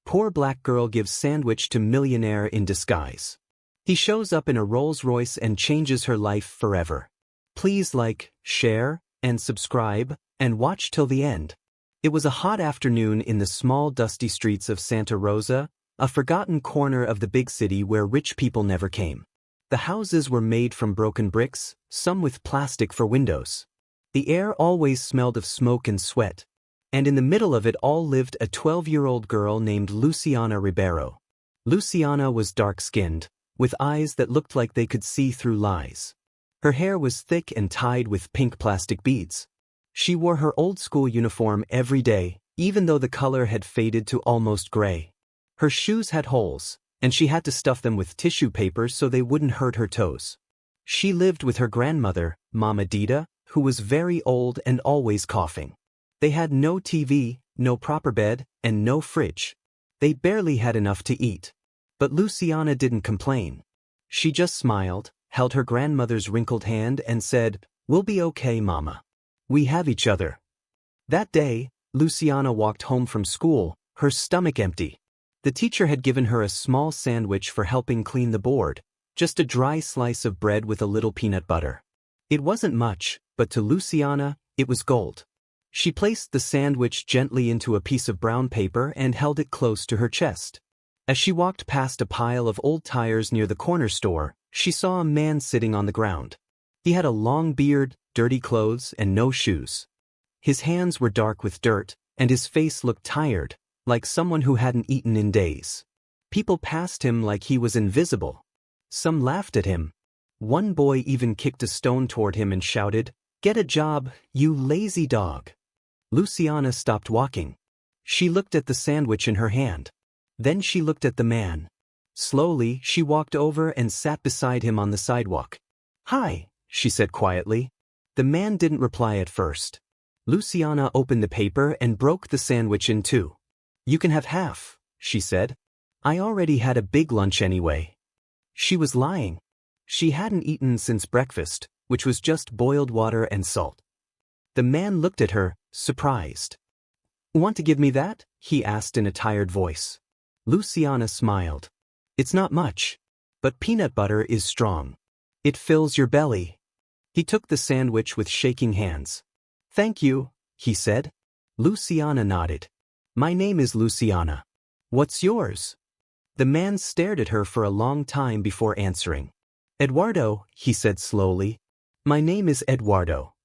Poor black girl gives sandwich to millionaire in disguise. He shows up in a Rolls-Royce and changes her life forever. Please like, share, and subscribe, and watch till the end. It was a hot afternoon in the small dusty streets of Santa Rosa, a forgotten corner of the big city where rich people never came. The houses were made from broken bricks, some with plastic for windows. The air always smelled of smoke and sweat. And in the middle of it all lived a 12-year-old girl named Luciana Ribeiro. Luciana was dark-skinned, with eyes that looked like they could see through lies. Her hair was thick and tied with pink plastic beads. She wore her old-school uniform every day, even though the color had faded to almost gray. Her shoes had holes, and she had to stuff them with tissue paper so they wouldn't hurt her toes. She lived with her grandmother, Mama Dita, who was very old and always coughing. They had no TV, no proper bed, and no fridge. They barely had enough to eat. But Luciana didn't complain. She just smiled, held her grandmother's wrinkled hand and said, "We'll be okay, Mama. We have each other." That day, Luciana walked home from school, her stomach empty. The teacher had given her a small sandwich for helping clean the board, just a dry slice of bread with a little peanut butter. It wasn't much, but to Luciana, it was gold. She placed the sandwich gently into a piece of brown paper and held it close to her chest. As she walked past a pile of old tires near the corner store, she saw a man sitting on the ground. He had a long beard, dirty clothes, and no shoes. His hands were dark with dirt, and his face looked tired, like someone who hadn't eaten in days. People passed him like he was invisible. Some laughed at him. One boy even kicked a stone toward him and shouted, "Get a job, you lazy dog." Luciana stopped walking. She looked at the sandwich in her hand. Then she looked at the man. Slowly, she walked over and sat beside him on the sidewalk. "Hi," she said quietly. The man didn't reply at first. Luciana opened the paper and broke the sandwich in two. "You can have half," she said. "I already had a big lunch anyway." She was lying. She hadn't eaten since breakfast, which was just boiled water and salt. The man looked at her, surprised. "Want to give me that?" he asked in a tired voice. Luciana smiled. "It's not much. But peanut butter is strong. It fills your belly." He took the sandwich with shaking hands. "Thank you," he said. Luciana nodded. "My name is Luciana. What's yours?" The man stared at her for a long time before answering. "Eduardo," he said slowly. "My name is Eduardo."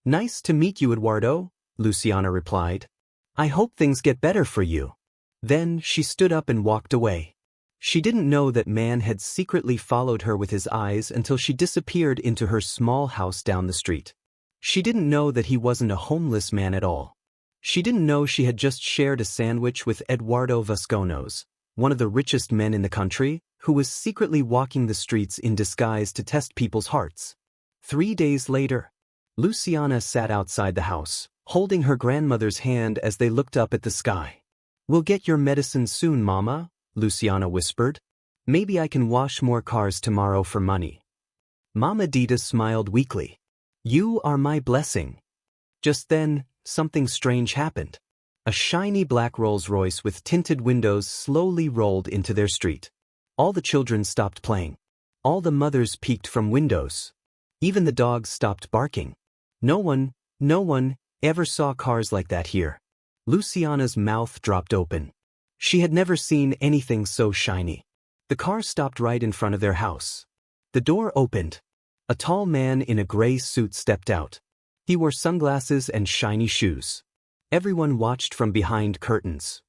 "Nice to meet you, Eduardo," Luciana replied. "I hope things get better for you." Then she stood up and walked away. She didn't know that man had secretly followed her with his eyes until she disappeared into her small house down the street. She didn't know that he wasn't a homeless man at all. She didn't know she had just shared a sandwich with Eduardo Vasconcelos, one of the richest men in the country, who was secretly walking the streets in disguise to test people's hearts. 3 days later, Luciana sat outside the house, holding her grandmother's hand as they looked up at the sky. "We'll get your medicine soon, Mama," Luciana whispered. "Maybe I can wash more cars tomorrow for money." Mama Dita smiled weakly. "You are my blessing." Just then, something strange happened. A shiny black Rolls-Royce with tinted windows slowly rolled into their street. All the children stopped playing. All the mothers peeked from windows. Even the dogs stopped barking. No one ever saw cars like that here. Luciana's mouth dropped open. She had never seen anything so shiny. The car stopped right in front of their house. The door opened. A tall man in a gray suit stepped out. He wore sunglasses and shiny shoes. Everyone watched from behind curtains.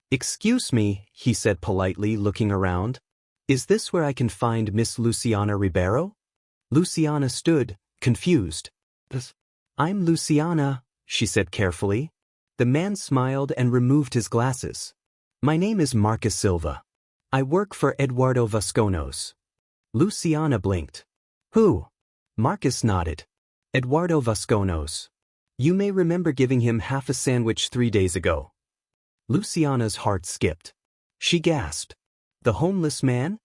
"Excuse me," he said politely, looking around. "Is this where I can find Miss Luciana Ribeiro?" Luciana stood, confused. "I'm Luciana," she said carefully. The man smiled and removed his glasses. "My name is Marcus Silva. I work for Eduardo Vasconcelos." Luciana blinked. "Who?" Marcus nodded. "Eduardo Vasconcelos. You may remember giving him half a sandwich 3 days ago." Luciana's heart skipped. She gasped. "The homeless man?"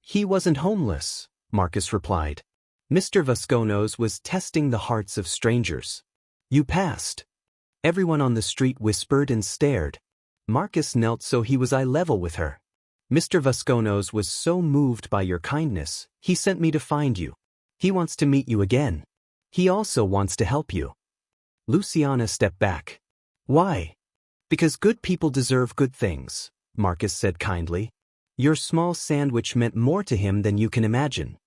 "He wasn't homeless," Marcus replied. "Mr. Vasconcelos was testing the hearts of strangers. You passed." Everyone on the street whispered and stared. Marcus knelt so he was eye level with her. Mr. Vasconcelos was so moved by your kindness, he sent me to find you. He wants to meet you again. He also wants to help you. Luciana stepped back. Why? Because good people deserve good things, Marcus said kindly. Your small sandwich meant more to him than you can imagine.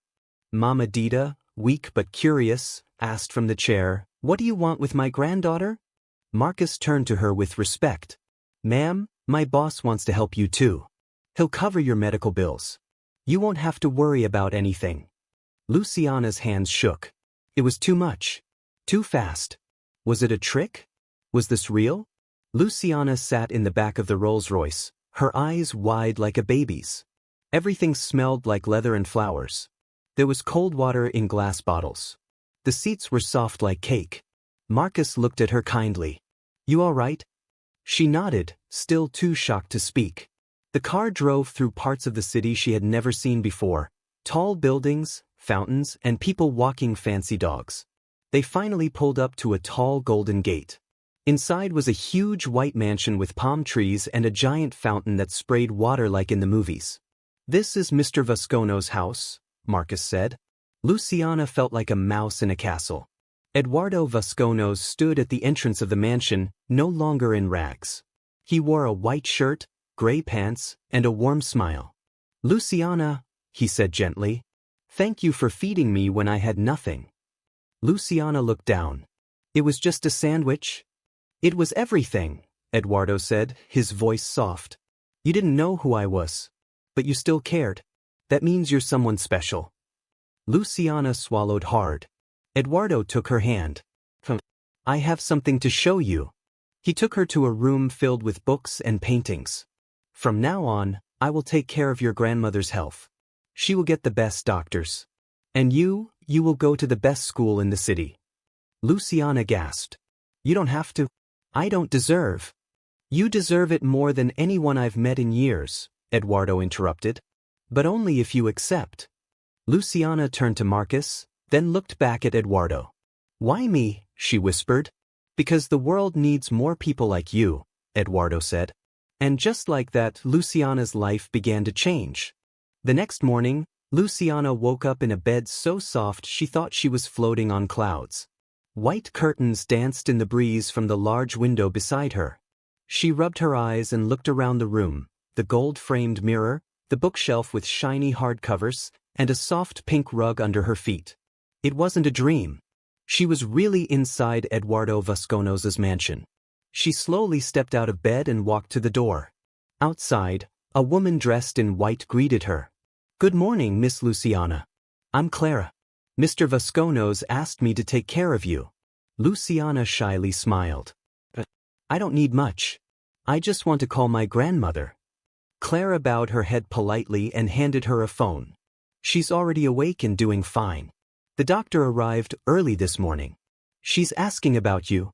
Mama Dita, weak but curious, asked from the chair, What do you want with my granddaughter? Marcus turned to her with respect. Ma'am, my boss wants to help you too. He'll cover your medical bills. You won't have to worry about anything. Luciana's hands shook. It was too much. Too fast. Was it a trick? Was this real? Luciana sat in the back of the Rolls-Royce, her eyes wide like a baby's. Everything smelled like leather and flowers. There was cold water in glass bottles. The seats were soft like cake. Marcus looked at her kindly. You all right? She nodded, still too shocked to speak. The car drove through parts of the city she had never seen before. Tall buildings, fountains, and people walking fancy dogs. They finally pulled up to a tall golden gate. Inside was a huge white mansion with palm trees and a giant fountain that sprayed water like in the movies. This is Mr. Vasconcelos' house, Marcus said. Luciana felt like a mouse in a castle. Eduardo Vasconcelos stood at the entrance of the mansion, no longer in rags. He wore a white shirt, gray pants, and a warm smile. Luciana, he said gently, thank you for feeding me when I had nothing. Luciana looked down. It was just a sandwich. It was everything, Eduardo said, his voice soft. You didn't know who I was. But you still cared. That means you're someone special. Luciana swallowed hard. Eduardo took her hand. I have something to show you. He took her to a room filled with books and paintings. From now on, I will take care of your grandmother's health. She will get the best doctors. And you will go to the best school in the city. Luciana gasped. You don't have to. I don't deserve. You deserve it more than anyone I've met in years, Eduardo interrupted. But only if you accept. Luciana turned to Marcus, then looked back at Eduardo. Why me? She whispered. Because the world needs more people like you, Eduardo said. And just like that, Luciana's life began to change. The next morning, Luciana woke up in a bed so soft she thought she was floating on clouds. White curtains danced in the breeze from the large window beside her. She rubbed her eyes and looked around the room, the gold-framed mirror, the bookshelf with shiny hardcovers, and a soft pink rug under her feet. It wasn't a dream. She was really inside Eduardo Vasconcelos' mansion. She slowly stepped out of bed and walked to the door. Outside, a woman dressed in white greeted her. Good morning, Miss Luciana. I'm Clara. Mr. Vasconcelos asked me to take care of you. Luciana shyly smiled. I don't need much. I just want to call my grandmother. Clara bowed her head politely and handed her a phone. She's already awake and doing fine. The doctor arrived early this morning. She's asking about you.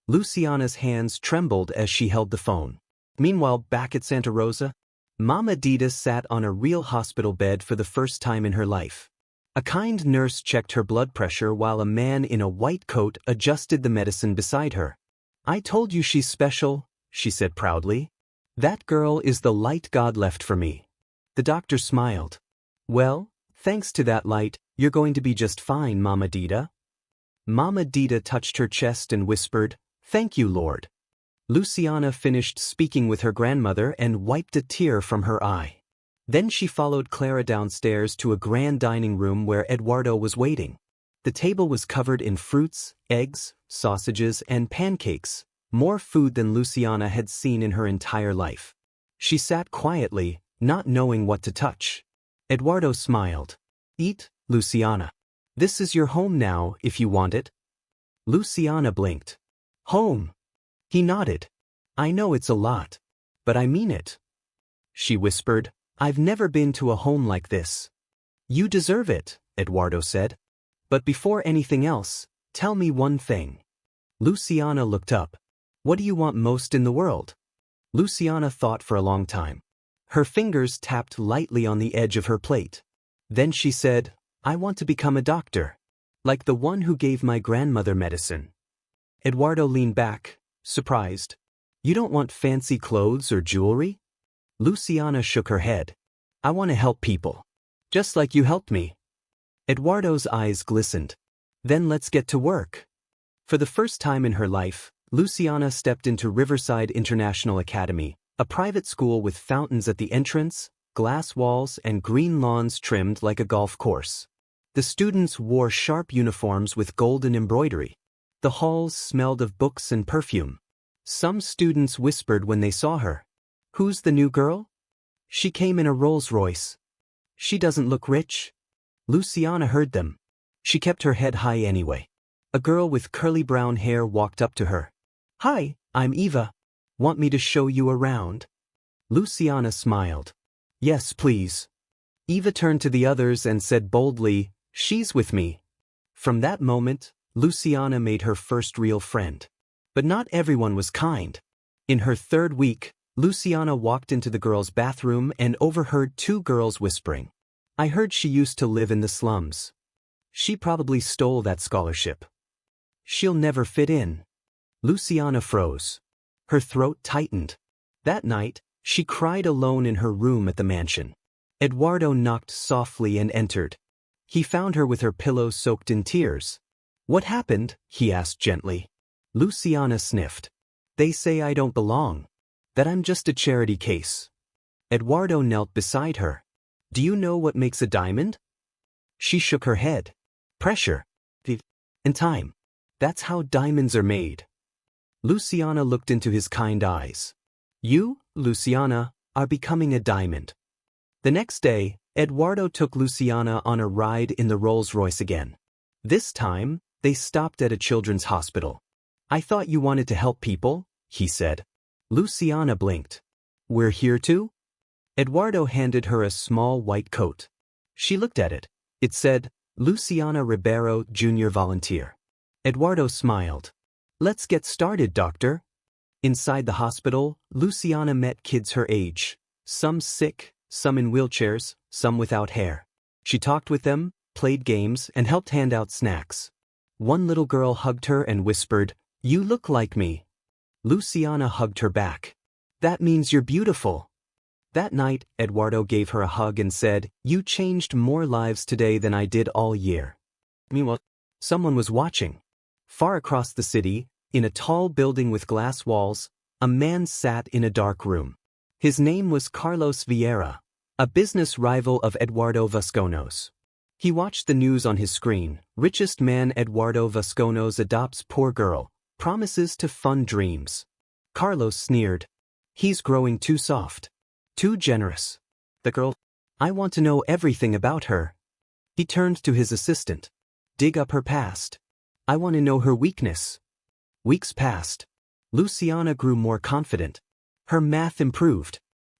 Luciana's hands trembled as she held the phone. Meanwhile, back at Santa Rosa, Mama Dita sat on a real hospital bed for the first time in her life. A kind nurse checked her blood pressure while a man in a white coat adjusted the medicine beside her. I told you she's special, she said proudly. That girl is the light God left for me. The doctor smiled. Well, thanks to that light, you're going to be just fine, Mama Dita. Mama Dita touched her chest and whispered, Thank you, Lord. Luciana finished speaking with her grandmother and wiped a tear from her eye. Then she followed Clara downstairs to a grand dining room where Eduardo was waiting. The table was covered in fruits, eggs, sausages, and pancakes, more food than Luciana had seen in her entire life. She sat quietly, not knowing what to touch. Eduardo smiled. Eat, Luciana. This is your home now, if you want it. Luciana blinked. Home. He nodded. I know it's a lot, but I mean it. She whispered, I've never been to a home like this. You deserve it, Eduardo said. But before anything else, tell me one thing. Luciana looked up. What do you want most in the world? Luciana thought for a long time. Her fingers tapped lightly on the edge of her plate. Then she said, I want to become a doctor, like the one who gave my grandmother medicine. Eduardo leaned back, surprised. You don't want fancy clothes or jewelry? Luciana shook her head. I want to help people. Just like you helped me. Eduardo's eyes glistened. Then let's get to work. For the first time in her life, Luciana stepped into Riverside International Academy, a private school with fountains at the entrance, glass walls, and green lawns trimmed like a golf course. The students wore sharp uniforms with golden embroidery. The halls smelled of books and perfume. Some students whispered when they saw her. Who's the new girl? She came in a Rolls-Royce. She doesn't look rich. Luciana heard them. She kept her head high anyway. A girl with curly brown hair walked up to her. Hi, I'm Eva. Want me to show you around? Luciana smiled. Yes, please. Eva turned to the others and said boldly, She's with me. From that moment, Luciana made her first real friend. But not everyone was kind. In her third week, Luciana walked into the girls' bathroom and overheard two girls whispering. I heard she used to live in the slums. She probably stole that scholarship. She'll never fit in. Luciana froze. Her throat tightened. That night, she cried alone in her room at the mansion. Eduardo knocked softly and entered. He found her with her pillow soaked in tears. What happened? He asked gently. Luciana sniffed. They say I don't belong. That I'm just a charity case. Eduardo knelt beside her. Do you know what makes a diamond? She shook her head. Pressure. And time. That's how diamonds are made. Luciana looked into his kind eyes. You, Luciana, are becoming a diamond. The next day, Eduardo took Luciana on a ride in the Rolls-Royce again. This time, they stopped at a children's hospital. I thought you wanted to help people, he said. Luciana blinked. We're here too? Eduardo handed her a small white coat. She looked at it. It said, Luciana Ribeiro, Junior Volunteer. Eduardo smiled. Let's get started, doctor. Inside the hospital, Luciana met kids her age. Some sick, some in wheelchairs, some without hair. She talked with them, played games, and helped hand out snacks. One little girl hugged her and whispered, You look like me. Luciana hugged her back. That means you're beautiful. That night, Eduardo gave her a hug and said, You changed more lives today than I did all year. Meanwhile, someone was watching. Far across the city, in a tall building with glass walls, a man sat in a dark room. His name was Carlos Vieira, a business rival of Eduardo Vasconcelos. He watched the news on his screen. Richest man Eduardo Vasconcelos adopts poor girl, promises to fund dreams. Carlos sneered. He's growing too soft. Too generous. The girl, I want to know everything about her. He turned to his assistant. Dig up her past. I want to know her weakness. Weeks passed. Luciana grew more confident. Her math improved.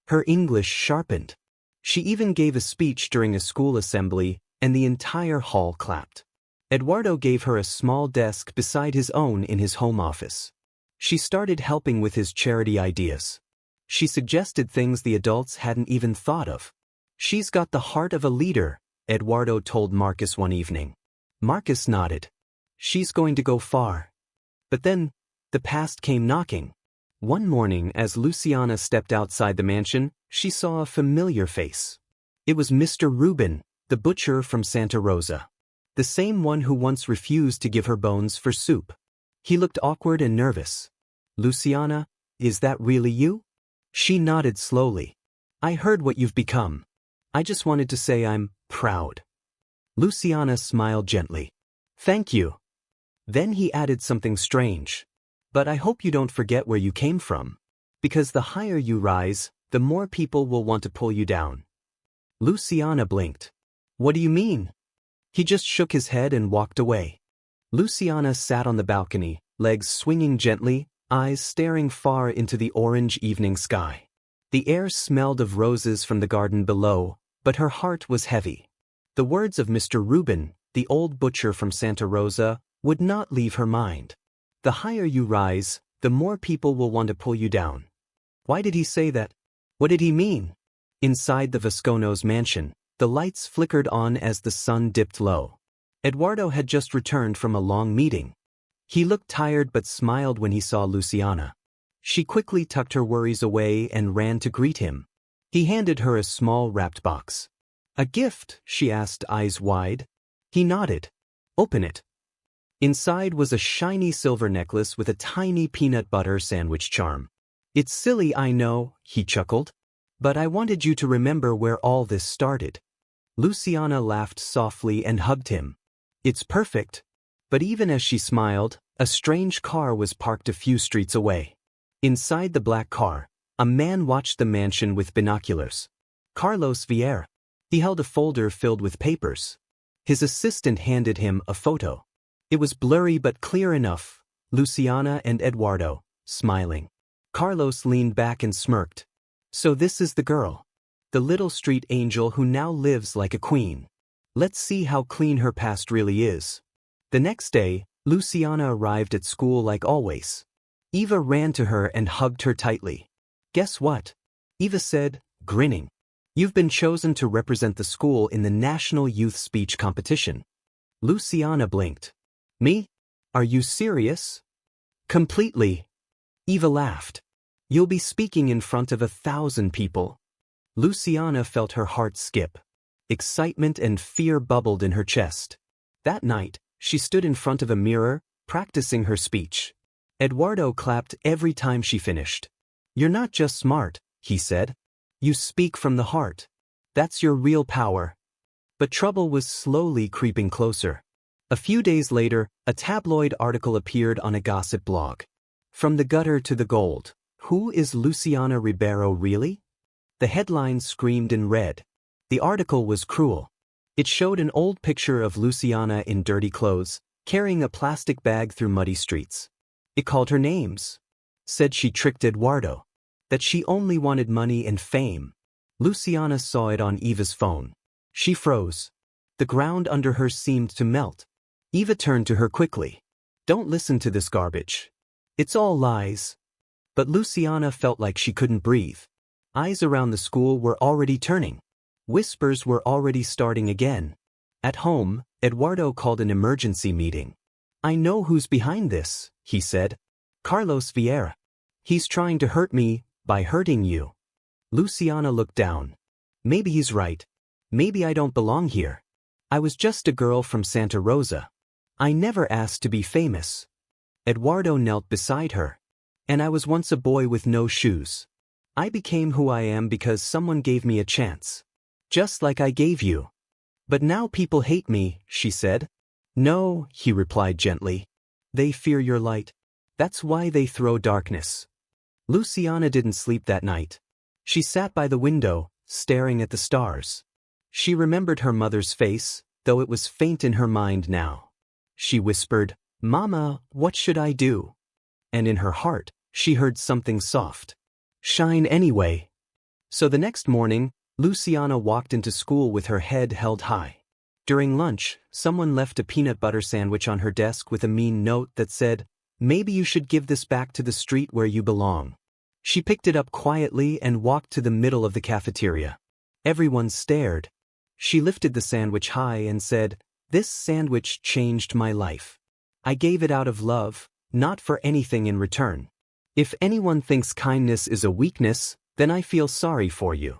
Her English sharpened. She even gave a speech during a school assembly, and the entire hall clapped. Eduardo gave her a small desk beside his own in his home office. She started helping with his charity ideas. She suggested things the adults hadn't even thought of. She's got the heart of a leader, Eduardo told Marcus one evening. Marcus nodded. She's going to go far. But then, the past came knocking. One morning, as Luciana stepped outside the mansion, she saw a familiar face. It was Mr. Rubin, the butcher from Santa Rosa. The same one who once refused to give her bones for soup. He looked awkward and nervous. Luciana, is that really you? She nodded slowly. I heard what you've become. I just wanted to say I'm proud. Luciana smiled gently. Thank you. Then he added something strange. But I hope you don't forget where you came from. Because the higher you rise, the more people will want to pull you down. Luciana blinked. What do you mean? He just shook his head and walked away. Luciana sat on the balcony, legs swinging gently, eyes staring far into the orange evening sky. The air smelled of roses from the garden below, but her heart was heavy. The words of Mr. Rubin, the old butcher from Santa Rosa, would not leave her mind. The higher you rise, the more people will want to pull you down. Why did he say that? What did he mean? Inside the Vasconcelos mansion, the lights flickered on as the sun dipped low. Eduardo had just returned from a long meeting. He looked tired but smiled when he saw Luciana. She quickly tucked her worries away and ran to greet him. He handed her a small wrapped box. "A gift?" she asked, eyes wide. He nodded. "Open it." Inside was a shiny silver necklace with a tiny peanut butter sandwich charm. "It's silly, I know," he chuckled. "But I wanted you to remember where all this started." Luciana laughed softly and hugged him. "It's perfect." But even as she smiled, a strange car was parked a few streets away. Inside the black car, a man watched the mansion with binoculars. Carlos Vieira. He held a folder filled with papers. His assistant handed him a photo. It was blurry but clear enough. Luciana and Eduardo, smiling. Carlos leaned back and smirked. "So this is the girl. The little street angel who now lives like a queen. Let's see how clean her past really is." The next day, Luciana arrived at school like always. Eva ran to her and hugged her tightly. "Guess what?" Eva said, grinning. "You've been chosen to represent the school in the National Youth Speech Competition." Luciana blinked. "Me? Are you serious?" "Completely." Eva laughed. "You'll be speaking in front of 1,000 people." Luciana felt her heart skip. Excitement and fear bubbled in her chest. That night, she stood in front of a mirror, practicing her speech. Eduardo clapped every time she finished. "You're not just smart," he said. "You speak from the heart. That's your real power." But trouble was slowly creeping closer. A few days later, a tabloid article appeared on a gossip blog. "From the gutter to the gold. Who is Luciana Ribeiro really?" The headline screamed in red. The article was cruel. It showed an old picture of Luciana in dirty clothes, carrying a plastic bag through muddy streets. It called her names. Said she tricked Eduardo. That she only wanted money and fame. Luciana saw it on Eva's phone. She froze. The ground under her seemed to melt. Eva turned to her quickly. "Don't listen to this garbage. It's all lies." But Luciana felt like she couldn't breathe. Eyes around the school were already turning. Whispers were already starting again. At home, Eduardo called an emergency meeting. "I know who's behind this," he said. "Carlos Vieira. He's trying to hurt me by hurting you." Luciana looked down. "Maybe he's right. Maybe I don't belong here. I was just a girl from Santa Rosa. I never asked to be famous." Eduardo knelt beside her. "And I was once a boy with no shoes. I became who I am because someone gave me a chance. Just like I gave you." "But now people hate me," she said. "No," he replied gently. "They fear your light. That's why they throw darkness." Luciana didn't sleep that night. She sat by the window, staring at the stars. She remembered her mother's face, though it was faint in her mind now. She whispered, "Mama, what should I do?" And in her heart, she heard something soft. "Shine anyway." So the next morning, Luciana walked into school with her head held high. During lunch, someone left a peanut butter sandwich on her desk with a mean note that said, "Maybe you should give this back to the street where you belong." She picked it up quietly and walked to the middle of the cafeteria. Everyone stared. She lifted the sandwich high and said, "This sandwich changed my life. I gave it out of love, not for anything in return. If anyone thinks kindness is a weakness, then I feel sorry for you."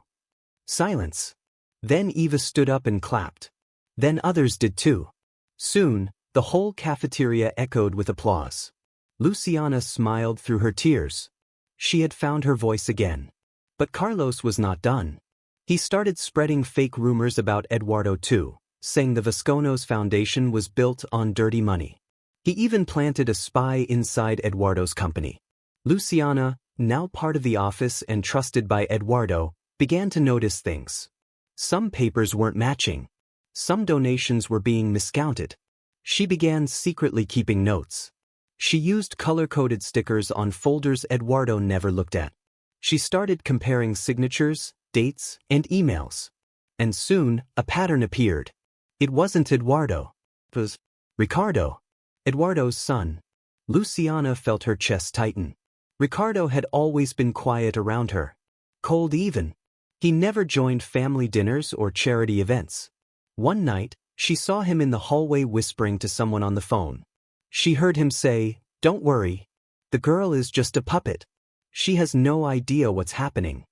Silence. Then Eva stood up and clapped. Then others did too. Soon, the whole cafeteria echoed with applause. Luciana smiled through her tears. She had found her voice again. But Carlos was not done. He started spreading fake rumors about Eduardo too, saying the Vasconcelos Foundation was built on dirty money. He even planted a spy inside Eduardo's company. Luciana, now part of the office and trusted by Eduardo, began to notice things. Some papers weren't matching. Some donations were being miscounted. She began secretly keeping notes. She used color-coded stickers on folders Eduardo never looked at. She started comparing signatures, dates, and emails. And soon, a pattern appeared. It wasn't Eduardo. It was Ricardo, Eduardo's son. Luciana felt her chest tighten. Ricardo had always been quiet around her. Cold even. He never joined family dinners or charity events. One night, she saw him in the hallway whispering to someone on the phone. She heard him say, "Don't worry. The girl is just a puppet." She has no idea what's happening.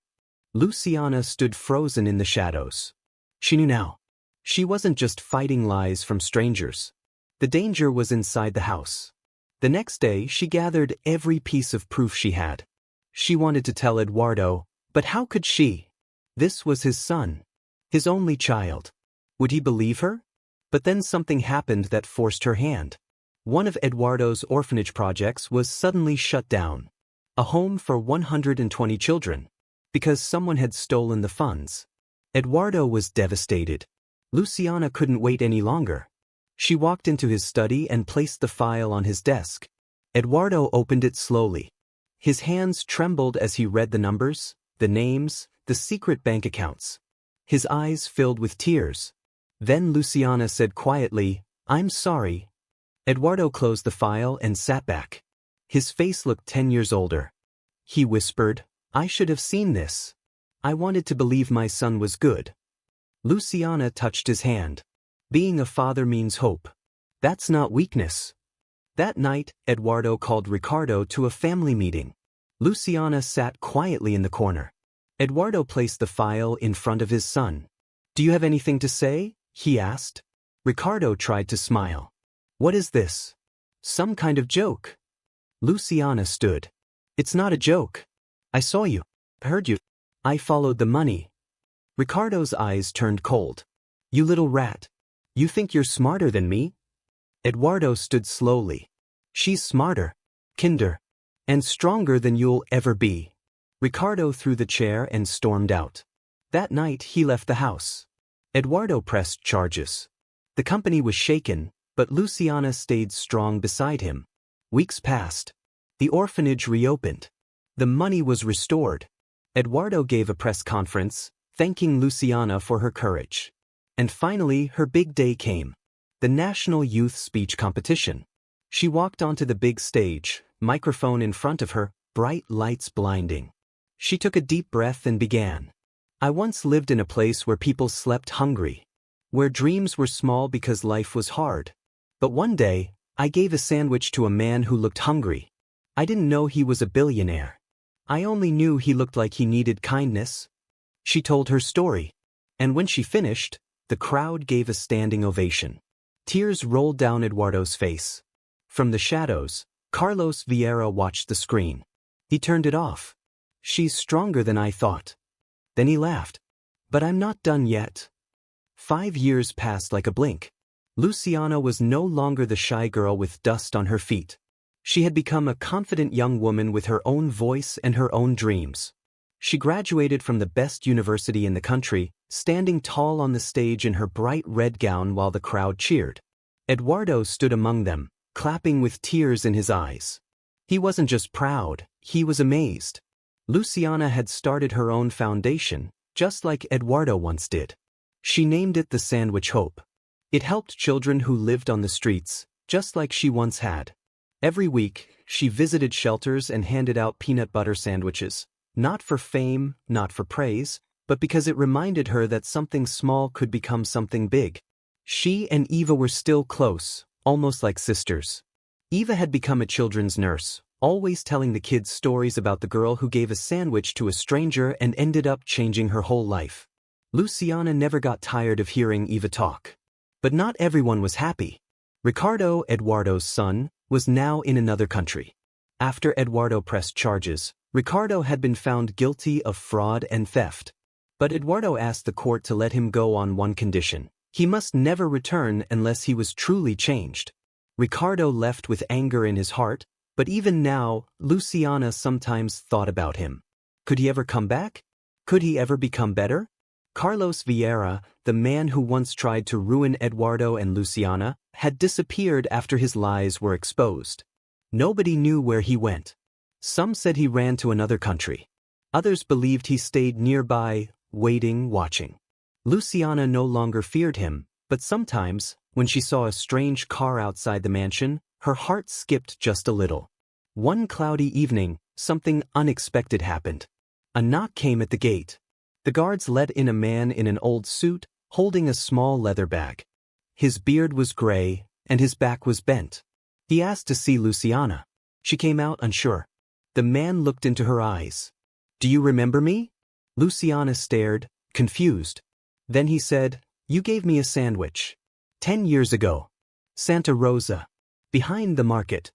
Luciana stood frozen in the shadows. She knew now. She wasn't just fighting lies from strangers. The danger was inside the house. The next day, she gathered every piece of proof she had. She wanted to tell Eduardo, but how could she? This was his son. His only child. Would he believe her? But then something happened that forced her hand. One of Eduardo's orphanage projects was suddenly shut down. A home for 120 children. Because someone had stolen the funds. Eduardo was devastated. Luciana couldn't wait any longer. She walked into his study and placed the file on his desk. Eduardo opened it slowly. His hands trembled as he read the numbers, the names, the secret bank accounts. His eyes filled with tears. Then Luciana said quietly, "I'm sorry." Eduardo closed the file and sat back. His face looked 10 years older. He whispered, "I should have seen this. I wanted to believe my son was good." Luciana touched his hand. Being a father means hope. That's not weakness. That night, Eduardo called Ricardo to a family meeting. Luciana sat quietly in the corner. Eduardo placed the file in front of his son. "Do you have anything to say?" he asked. Ricardo tried to smile. "What is this? Some kind of joke?" Luciana stood. "It's not a joke. I saw you. Heard you. I followed the money." Ricardo's eyes turned cold. "You little rat. You think you're smarter than me?" Eduardo stood slowly. "She's smarter, kinder, and stronger than you'll ever be." Ricardo threw the chair and stormed out. That night he left the house. Eduardo pressed charges. The company was shaken, but Luciana stayed strong beside him. Weeks passed. The orphanage reopened. The money was restored. Eduardo gave a press conference, thanking Luciana for her courage. And finally, her big day came. The National Youth Speech Competition. She walked onto the big stage, microphone in front of her, bright lights blinding. She took a deep breath and began. "I once lived in a place where people slept hungry. Where dreams were small because life was hard. But one day, I gave a sandwich to a man who looked hungry. I didn't know he was a billionaire. I only knew he looked like he needed kindness." She told her story. And when she finished, the crowd gave a standing ovation. Tears rolled down Eduardo's face. From the shadows, Carlos Vieira watched the screen. He turned it off. "She's stronger than I thought." Then he laughed. "But I'm not done yet." 5 years passed like a blink. Luciana was no longer the shy girl with dust on her feet. She had become a confident young woman with her own voice and her own dreams. She graduated from the best university in the country, standing tall on the stage in her bright red gown while the crowd cheered. Eduardo stood among them, clapping with tears in his eyes. He wasn't just proud, he was amazed. Luciana had started her own foundation, just like Eduardo once did. She named it the Sandwich Hope. It helped children who lived on the streets, just like she once had. Every week, she visited shelters and handed out peanut butter sandwiches, not for fame, not for praise, but because it reminded her that something small could become something big. She and Eva were still close, almost like sisters. Eva had become a children's nurse, always telling the kids stories about the girl who gave a sandwich to a stranger and ended up changing her whole life. Luciana never got tired of hearing Eva talk. But not everyone was happy. Ricardo, Eduardo's son, was now in another country. After Eduardo pressed charges, Ricardo had been found guilty of fraud and theft. But Eduardo asked the court to let him go on one condition. He must never return unless he was truly changed. Ricardo left with anger in his heart, but even now, Luciana sometimes thought about him. Could he ever come back? Could he ever become better? Carlos Vieira, the man who once tried to ruin Eduardo and Luciana, had disappeared after his lies were exposed. Nobody knew where he went. Some said he ran to another country. Others believed he stayed nearby, waiting, watching. Luciana no longer feared him, but sometimes, when she saw a strange car outside the mansion, her heart skipped just a little. One cloudy evening, something unexpected happened. A knock came at the gate. The guards let in a man in an old suit, holding a small leather bag. His beard was gray, and his back was bent. He asked to see Luciana. She came out unsure. The man looked into her eyes. "Do you remember me?" Luciana stared, confused. Then he said, "You gave me a sandwich. 10 years ago. Santa Rosa. Behind the market."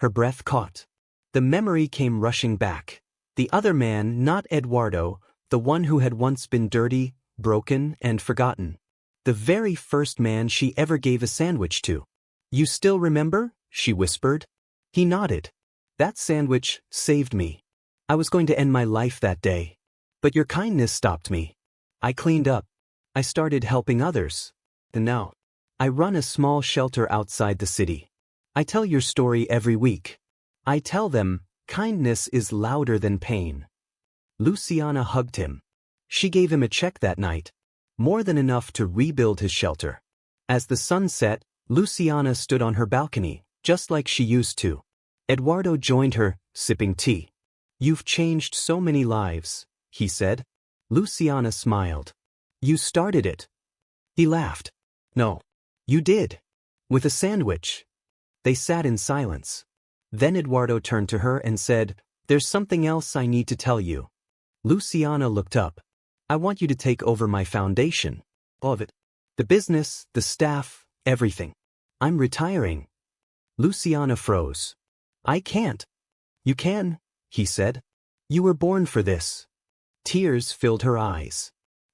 Her breath caught. The memory came rushing back. The other man, not Eduardo, the one who had once been dirty, broken, and forgotten. The very first man she ever gave a sandwich to. "You still remember?" she whispered. He nodded. "That sandwich saved me. I was going to end my life that day. But your kindness stopped me. I cleaned up. I started helping others. And now, I run a small shelter outside the city. I tell your story every week. I tell them, kindness is louder than pain." Luciana hugged him. She gave him a check that night. More than enough to rebuild his shelter. As the sun set, Luciana stood on her balcony, just like she used to. Eduardo joined her, sipping tea. "You've changed so many lives," he said. Luciana smiled. "You started it." He laughed. "No. You did. With a sandwich." They sat in silence. Then Eduardo turned to her and said, "There's something else I need to tell you." Luciana looked up. "I want you to take over my foundation. All of it. The business, the staff, everything. I'm retiring." Luciana froze. "I can't." "You can," he said. "You were born for this." Tears filled her eyes.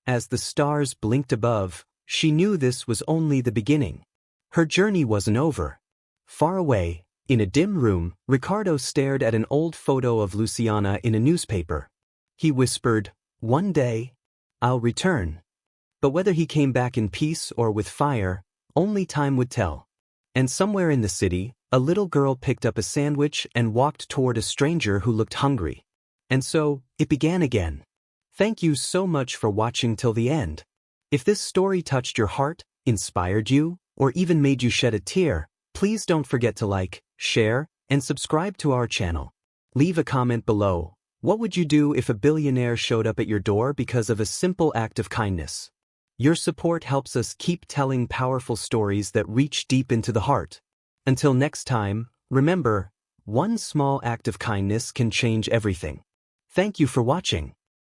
As the stars blinked above, she knew this was only the beginning. Her journey wasn't over. Far away, in a dim room, Ricardo stared at an old photo of Luciana in a newspaper. He whispered, "One day, I'll return." But whether he came back in peace or with fire, only time would tell. And somewhere in the city, a little girl picked up a sandwich and walked toward a stranger who looked hungry. And so, it began again. Thank you so much for watching till the end. If this story touched your heart, inspired you, or even made you shed a tear, please don't forget to like, share, and subscribe to our channel. Leave a comment below. What would you do if a billionaire showed up at your door because of a simple act of kindness? Your support helps us keep telling powerful stories that reach deep into the heart. Until next time, remember, one small act of kindness can change everything. Thank you for watching.